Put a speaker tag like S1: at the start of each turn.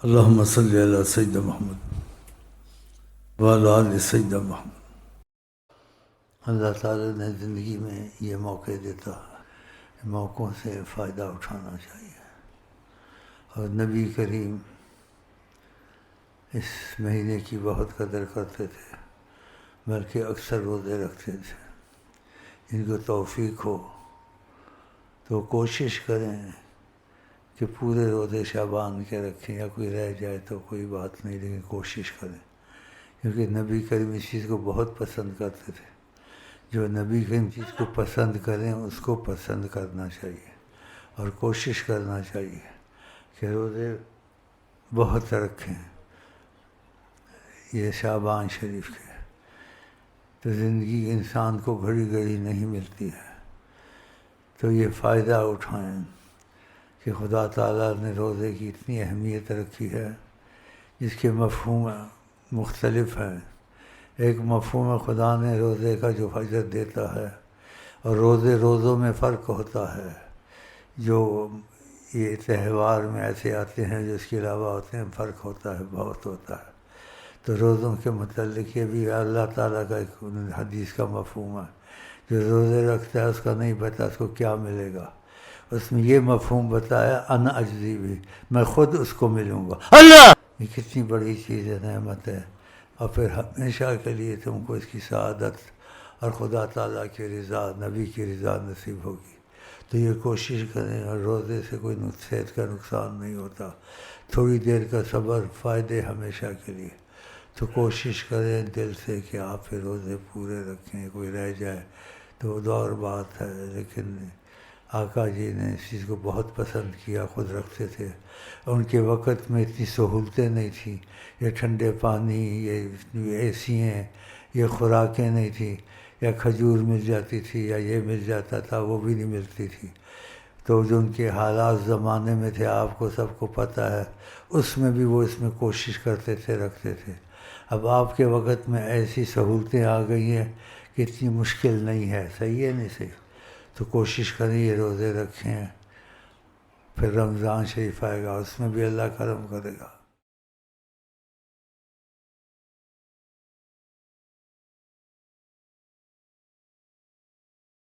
S1: اللہم صلی علی سیدنا محمد وعلی آل سیدنا محمد۔ اللہ تعالیٰ نے زندگی میں یہ موقع دیتا ہے، موقعوں سے فائدہ اٹھانا چاہیے۔ اور نبی کریم اس مہینے کی بہت قدر کرتے تھے، بلکہ اکثر روزے رکھتے تھے۔ جن کو توفیق ہو تو کوشش کریں کہ پورے روزے شعبان کے رکھیں، یا کوئی رہ جائے تو کوئی بات نہیں، لیکن کوشش کریں، کیونکہ نبی کریم اس چیز کو بہت پسند کرتے تھے۔ جو نبی کریم چیز کو پسند کریں اس کو پسند کرنا چاہیے، اور کوشش کرنا چاہیے کہ روزے بہت رکھیں یہ شعبان شریف کے۔ تو زندگی انسان کو گھڑی گھڑی نہیں ملتی ہے، تو یہ فائدہ اٹھائیں کہ خدا تعالیٰ نے روزے کی اتنی اہمیت رکھی ہے، جس کے مفہوم مختلف ہیں۔ ایک مفہوم خدا نے روزے کا جو اجر دیتا ہے، اور روزوں میں فرق ہوتا ہے۔ جو یہ تہوار میں ایسے آتے ہیں جو اس کے علاوہ ہوتے ہیں، فرق ہوتا ہے، بہت ہوتا ہے۔ تو روزوں کے متعلق یہ بھی اللہ تعالیٰ کا ایک حدیث کا مفہوم ہے۔ جو روزے رکھتا ہے اس کا نہیں پتہ اس کو کیا ملے گا۔ اس میں یہ مفہوم بتایا، انا اجزی بھی، میں خود اس کو ملوں گا۔ اللہ یہ کتنی بڑی چیز ہے، نعمت ہے، اور پھر ہمیشہ کے لیے تم کو اس کی سعادت اور خدا تعالیٰ کی رضا، نبی کی رضا نصیب ہوگی۔ تو یہ کوشش کریں، اور روزے سے کوئی صحت کا نقصان نہیں ہوتا، تھوڑی دیر کا صبر، فائدے ہمیشہ کے لیے۔ تو کوشش کریں دل سے کہ آپ پھر روزے پورے رکھیں، کوئی رہ جائے تو اور بات ہے، لیکن آقا جی نے اس چیز کو بہت پسند کیا، خود رکھتے تھے۔ ان کے وقت میں اتنی سہولتیں نہیں تھیں، یہ ٹھنڈے پانی، یہ اے سی ہیں، یہ خوراکیں نہیں تھیں، یا کھجور مل جاتی تھی، یا یہ مل جاتا تھا، وہ بھی نہیں ملتی تھی۔ تو جو ان کے حالات زمانے میں تھے آپ کو سب کو پتہ ہے، اس میں بھی وہ اس میں کوشش کرتے تھے، رکھتے تھے۔ اب آپ کے وقت میں ایسی سہولتیں آ گئی ہیں کہ اتنی مشکل نہیں ہے، صحیح ہے نہیں صحیح؟ تو کوشش کریں یہ روزے رکھیں، پھر رمضان شریف آئے گا، اس میں بھی اللہ کرم کرے گا۔